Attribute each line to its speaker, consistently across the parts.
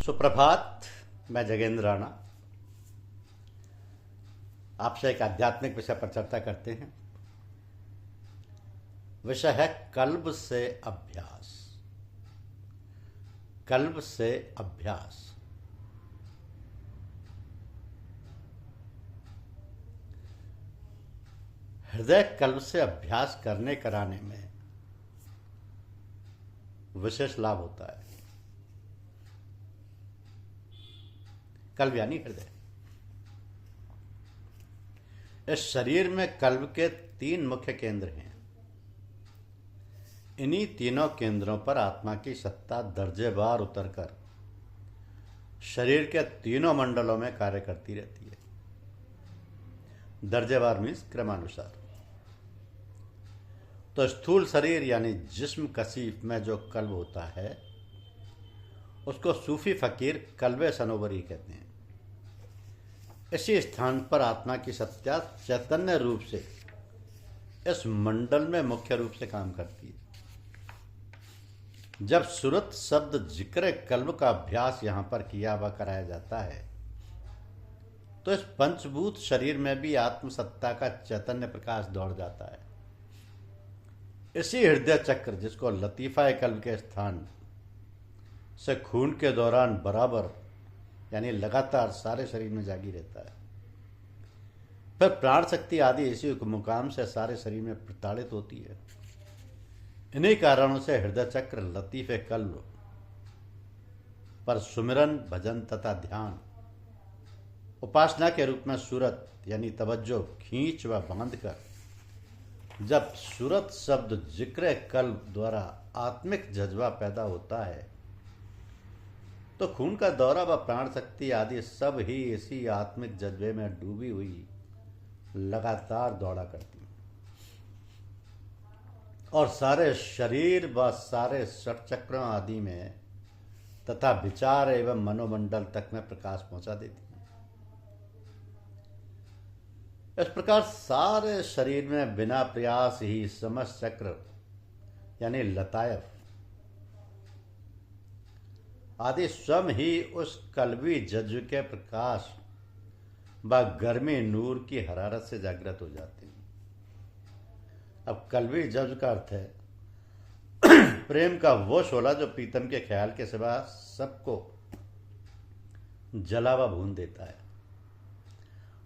Speaker 1: सुप्रभात। मैं जगेंद्र राणा आपसे एक आध्यात्मिक विषय पर चर्चा करते हैं। विषय है कल्ब से अभ्यास। कल्ब से अभ्यास। हृदय कल्ब से अभ्यास करने कराने में विशेष लाभ होता है। कल्ब यानी हृदय। इस शरीर में कल्ब के 3 मुख्य केंद्र हैं। इन्हीं तीनों केंद्रों पर आत्मा की सत्ता दर्जेवार उतरकर शरीर के तीनों मंडलों में कार्य करती रहती है। दर्जेवार मीन्स क्रमानुसार। तो स्थूल शरीर यानी जिस्म कसीफ में जो कल्ब होता है उसको सूफी फकीर कल्बे सनोबरी कहते हैं। इसी स्थान पर आत्मा की सत्ता चैतन्य रूप से इस मंडल में मुख्य रूप से काम करती है। जब सूरत शब्द जिक्र कल्ब का अभ्यास यहां पर किया व कराया जाता है तो इस पंचभूत शरीर में भी आत्मसत्ता का चैतन्य प्रकाश दौड़ जाता है। इसी हृदय चक्र जिसको लतीफा कल्ब के स्थान से खून के दौरान बराबर यानी लगातार सारे शरीर में जागी रहता है। फिर प्राण शक्ति आदि इसी मुकाम से सारे शरीर में प्रताड़ित होती है। इन्हीं कारणों से हृदय चक्र लतीफे कल्ब पर सुमिरन, भजन तथा ध्यान, उपासना के रूप में सूरत यानी तवज्जो खींच व बांध कर जब सूरत शब्द जिक्र कल्ब द्वारा आत्मिक जज्बा पैदा होता है तो खून का दौरा व प्राण शक्ति आदि सब ही इसी आत्मिक जज्बे में डूबी हुई लगातार दौड़ा करती हैं और सारे शरीर व सारे षटचक्रों आदि में तथा विचार एवं मनोमंडल तक में प्रकाश पहुंचा देती हैं। इस प्रकार सारे शरीर में बिना प्रयास ही समस्त चक्र यानी लतायफ आदि स्वयं ही उस कल्बी जज्ब के प्रकाश व गर्मी नूर की हरारत से जागृत हो जाते हैं। अब कल्बी जज्ब का अर्थ है प्रेम का वो शोला जो प्रीतम के ख्याल के सिवा सबको जला व भून देता है,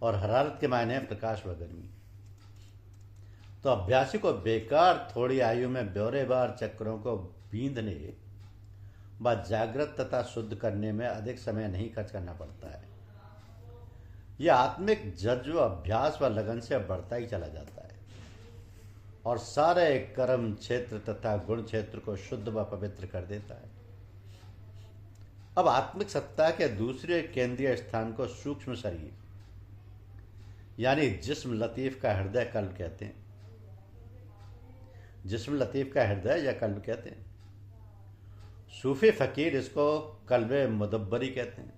Speaker 1: और हरारत के मायने है प्रकाश व गर्मी। तो अभ्यासी को बेकार थोड़ी आयु में ब्यौरेवार चक्रों को बींधने व जागृत तथा शुद्ध करने में अधिक समय नहीं खर्च करना पड़ता है। यह आत्मिक जज्ब अभ्यास व लगन से बढ़ता ही चला जाता है और सारे कर्म क्षेत्र तथा गुण क्षेत्र को शुद्ध व पवित्र कर देता है। अब आत्मिक सत्ता के दूसरे केंद्रीय स्थान को सूक्ष्म शरीर यानी जिस्म लतीफ का हृदय कल्ब कहते हैं। जिस्म लतीफ का हृदय या कल्ब कहते हैं। सूफी फकीर इसको कल्बे मुदब्बरी कहते हैं।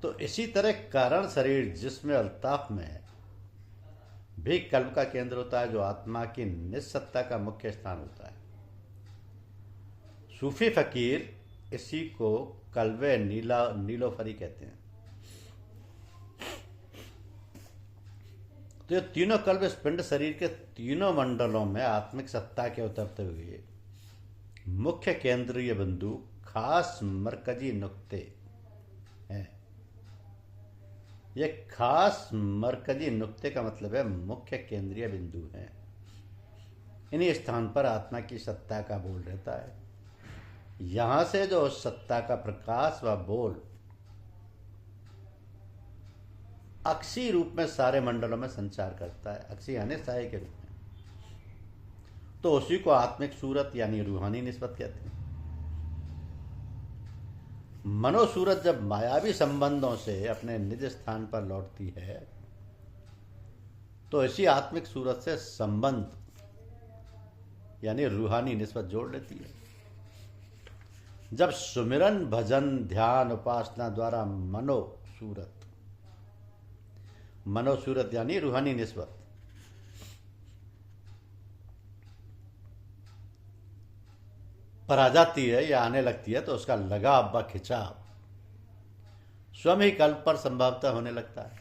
Speaker 1: तो इसी तरह कारण शरीर जिसमें अल्ताफ में है भी कल्ब का केंद्र होता है, जो आत्मा की निस्सत्ता का मुख्य स्थान होता है। सूफी फकीर इसी को कल्बे नीलोफरी कहते हैं। तो ये तीनों कल्ब इस पिंड शरीर के तीनों मंडलों में आत्मिक सत्ता के उतरते हुए मुख्य केंद्रीय बिंदु खास मरकजी नुक्ते हैं। यह खास मरकजी नुक्ते का मतलब है मुख्य केंद्रीय बिंदु है। इन्हीं स्थान पर आत्मा की सत्ता का बोल रहता है। यहां से जो उस सत्ता का प्रकाश व बोल अक्षी रूप में सारे मंडलों में संचार करता है। अक्षी यानी साय के रूप में, तो उसी को आत्मिक सूरत यानी रूहानी निस्बत कहते हैं। मनोसूरत जब मायावी संबंधों से अपने निज स्थान पर लौटती है तो इसी आत्मिक सूरत से संबंध यानी रूहानी निस्बत जोड़ लेती है। जब सुमिरन, भजन, ध्यान, उपासना द्वारा मनोसूरत यानी रूहानी निस्बत पर आ जाती है या आने लगती है तो उसका लगाव व खिंचाव स्वयं ही कल्प पर संभवतः होने लगता है।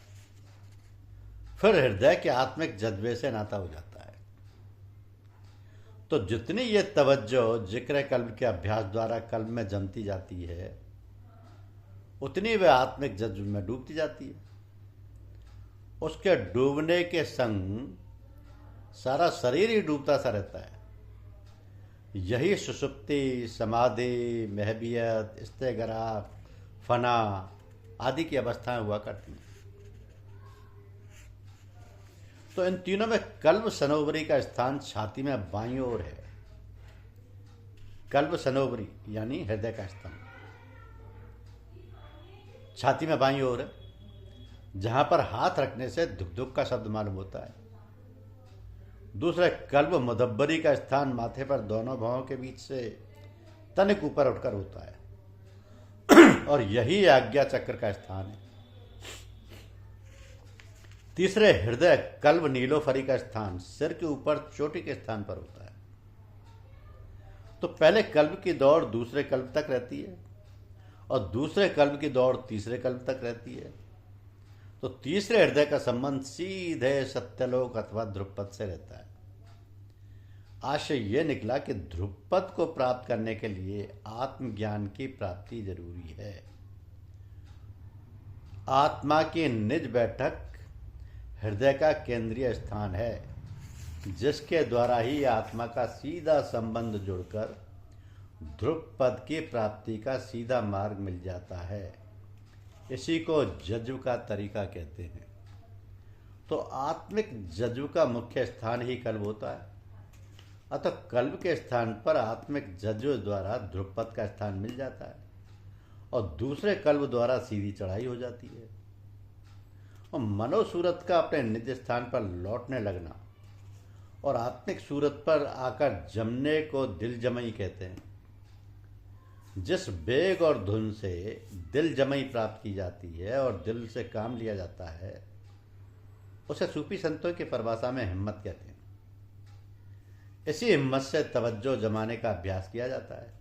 Speaker 1: फिर हृदय के आत्मिक जज्बे से नाता हो जाता है। तो जितनी ये तवज्जो जिक्र कल्ब के अभ्यास द्वारा कल्ब में जमती जाती है, उतनी वह आत्मिक जज्ब में डूबती जाती है। उसके डूबने के संग सारा शरीर ही डूबता सा रहता है। यही सुषुप्ति, समाधि, महबियत, इस्तेगराक, फना आदि की अवस्थाएं हुआ करती हैं। तो इन तीनों में कल्ब सनोवरी का स्थान छाती में बाईं ओर है। कल्ब सनोवरी यानी हृदय का स्थान छाती में बाईं ओर है, जहां पर हाथ रखने से धुक धुक का शब्द मालूम होता है। दूसरे कल्ब मुदब्बरी का स्थान माथे पर दोनों भौहों के बीच से तनिक ऊपर उठकर होता है और यही आज्ञा चक्र का स्थान है। तीसरे हृदय कल्ब नीलोफरी का स्थान सिर के ऊपर चोटी के स्थान पर होता है। तो पहले कल्ब की दौड़ दूसरे कल्ब तक रहती है और दूसरे कल्ब की दौड़ तीसरे कल्ब तक रहती है। तो तीसरे हृदय का संबंध सीधे सत्यलोक अथवा ध्रुवपद से रहता है। आशय यह निकला कि ध्रुवपद को प्राप्त करने के लिए आत्मज्ञान की प्राप्ति जरूरी है। आत्मा की निज बैठक हृदय का केंद्रीय स्थान है, जिसके द्वारा ही आत्मा का सीधा संबंध जुड़कर ध्रुवपद की प्राप्ति का सीधा मार्ग मिल जाता है। इसी को जज्ब का तरीका कहते हैं। तो आत्मिक जज्ब का मुख्य स्थान ही कल्ब होता है। अतः कल्ब के स्थान पर आत्मिक जज्ब द्वारा ध्रुवपद का स्थान मिल जाता है और दूसरे कल्ब द्वारा सीधी चढ़ाई हो जाती है। और मनोसूरत का अपने निज स्थान पर लौटने लगना और आत्मिक सूरत पर आकर जमने को दिल जमई कहते हैं। जिस वेग और धुन से दिल जमई प्राप्त की जाती है और दिल से काम लिया जाता है, उसे सूफी संतों की परिभाषा में हिम्मत कहते हैं। इसी हिम्मत से तवज्जो जमाने का अभ्यास किया जाता है।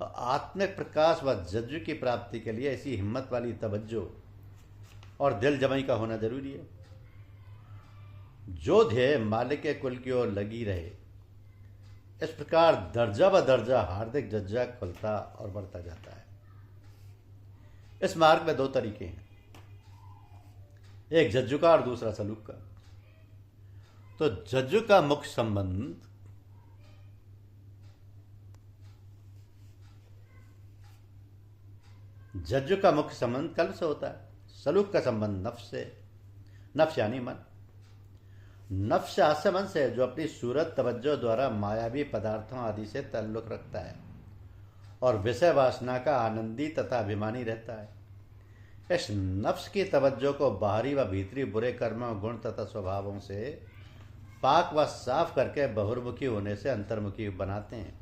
Speaker 1: और आत्मिक प्रकाश व जज्ब की प्राप्ति के लिए इसी हिम्मत वाली तवज्जो और दिल जमई का होना जरूरी है। जो ध्येय मालिक के कुल की ओर लगी रहे, इस प्रकार दर्जा ब दर्जा हार्दिक जज्जा खुलता और बढ़ता जाता है। इस मार्ग में दो तरीके हैं, एक जज्जु का और दूसरा सलूक का। तो जज्जु का मुख्य संबंध कल्ब से होता है। सलूक का संबंध नफ्स से। नफ्स यानी मन। नफ्स आस्य मन से, जो अपनी सूरत तवज्जो द्वारा मायावी पदार्थों आदि से ताल्लुक रखता है और विषय वासना का आनंदी तथा अभिमानी रहता है। इस नफ्स की तवज्जो को बाहरी व भीतरी बुरे कर्मों, गुण तथा स्वभावों से पाक व साफ करके बहुर्मुखी होने से अंतर्मुखी बनाते हैं।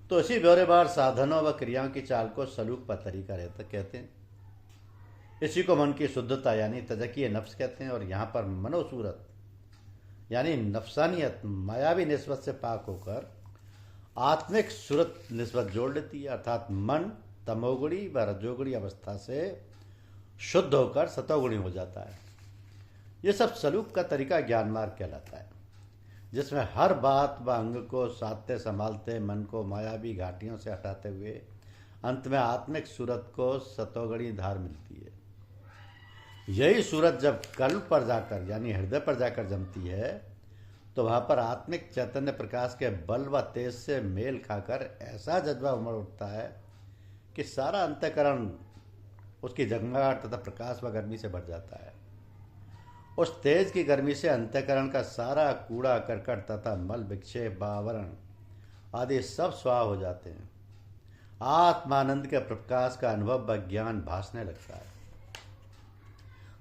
Speaker 1: तो इसी ब्यौरेवार साधनों व क्रियाओं की चाल को सलूक पर तरीका रहता कहते हैं। इसी को मन की शुद्धता यानी तजकिए नफ्स कहते हैं। और यहाँ पर मनोसूरत यानी नफसानियत मायावी निस्बत से पाक होकर आत्मिक सूरत निस्बत जोड़ लेती है, अर्थात मन तमोगुणी व रजोगुणी अवस्था से शुद्ध होकर सतोगुणी हो जाता है। ये सब सलूक का तरीका ज्ञान मार्ग कहलाता है, जिसमें हर बात व अंग को साधते संभालते मन को मायावी घाटियों से हटाते हुए अंत में आत्मिक सूरत को सतोगुणी धार मिलती है। यही सूरत जब कल्ब पर जाकर यानी हृदय पर जाकर जमती है, तो वहाँ पर आत्मिक चैतन्य प्रकाश के बल व तेज से मेल खाकर ऐसा जज्बा उमड़ उठता है कि सारा अंतःकरण उसकी जगमगाहट तथा प्रकाश व गर्मी से भर जाता है। उस तेज की गर्मी से अंतःकरण का सारा कूड़ा करकट तथा मल विक्षेप आवरण आदि सब स्वाह हो जाते हैं। आत्मानंद के प्रकाश का अनुभव व ज्ञान भासने लगता है।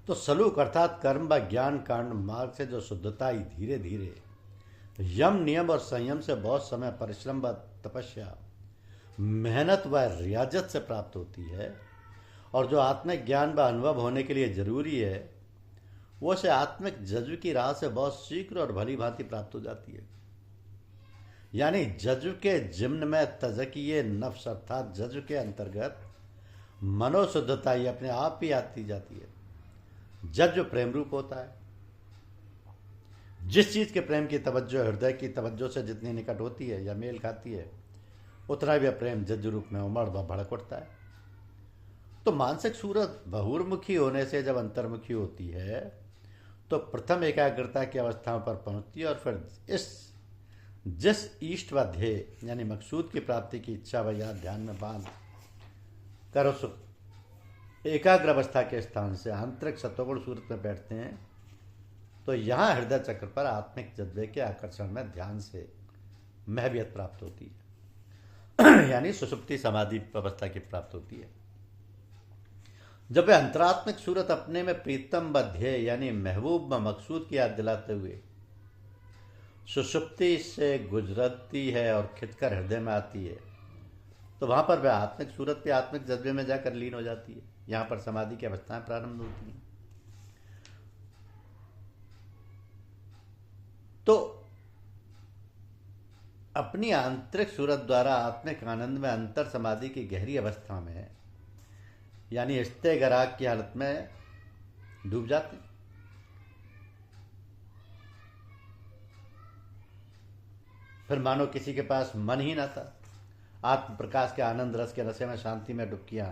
Speaker 1: तो सलूक अर्थात कर्म व ज्ञान कांड मार्ग से जो शुद्धता ही धीरे धीरे यम नियम और संयम से बहुत समय परिश्रम व तपस्या, मेहनत व रियाजत से प्राप्त होती है और जो आत्मिक ज्ञान व अनुभव होने के लिए जरूरी है, वो से आत्मिक जज्ब की राह से बहुत शीघ्र और भली भांति प्राप्त हो जाती है। यानी जज्व के जिम्न में तजकिए नफ्स अर्थात जज्व के अंतर्गत मनोशुद्धता ही अपने आप ही आती जाती है। जज्व प्रेम रूप होता है। जिस चीज के प्रेम की तवज्जो हृदय की तवज्जो से जितनी निकट होती है या मेल खाती है, उतना भी प्रेम जज्व रूप में उमड़ व भड़क उठता है। तो मानसिक सूरत बहिर्मुखी होने से जब अंतर्मुखी होती है तो प्रथम एकाग्रता की अवस्थाओं पर पहुंचती है और फिर जिस इष्ट व ध्येय यानी मकसूद की प्राप्ति की इच्छा व या ध्यान में बांध कर उस एकाग्र अवस्था के स्थान से आंतरिक सत्वगुण सूरत में बैठते हैं, तो यहाँ हृदय चक्र पर आत्मिक जज्बे के आकर्षण में ध्यान से महवियत प्राप्त होती है यानी सुषुप्ति समाधि अवस्था की प्राप्त होती है। जब वह अंतरात्मिक सूरत अपने में प्रीतम व ध्येय यानी महबूब व मकसूद की याद दिलाते हुए सुषुप्ति से गुजरती है और खिंचकर हृदय में आती है, तो वहां पर वह आत्मिक सूरत के आत्मिक जज्बे में जाकर लीन हो जाती है। यहां पर समाधि की अवस्थाएं प्रारंभ होती हैं। तो अपनी आंतरिक सूरत द्वारा आत्मिक आनंद में अंतर समाधि की गहरी अवस्था में यानी इस्तेगराक की हालत में डूब जाते। फिर मानो किसी के पास मन ही ना था, आत्म प्रकाश के आनंद रस के नशे में शांति में डुबकियां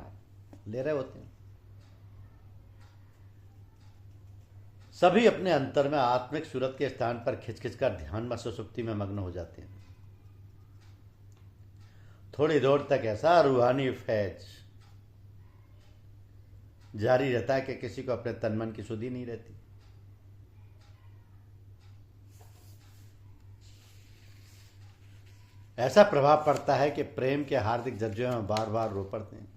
Speaker 1: ले रहे होते हैं। सभी अपने अंतर में आत्मिक सूरत के स्थान पर खिंच खिंच कर ध्यान में सुसुप्ति में मग्न हो जाते हैं। थोड़ी देर तक ऐसा रूहानी फैज जारी रहता है कि किसी को अपने तन मन की सुधि नहीं रहती। ऐसा प्रभाव पड़ता है कि प्रेम के हार्दिक जज्बे में बार बार रो पड़ते हैं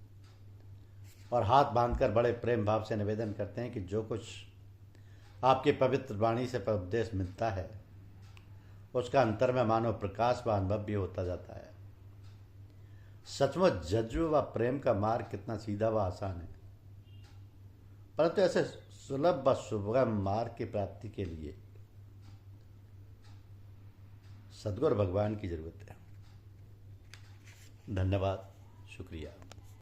Speaker 1: और हाथ बांधकर बड़े प्रेम भाव से निवेदन करते हैं कि जो कुछ आपके पवित्र वाणी से उपदेश मिलता है उसका अंतर में मानव प्रकाश व अनुभव भी होता जाता है। सचमुच जज्बे व प्रेम का मार्ग कितना सीधा व आसान है, परंतु ऐसे सुलभ व सुगम मार्ग की प्राप्ति के लिए सद्गुरु भगवान की जरूरत है। धन्यवाद, शुक्रिया।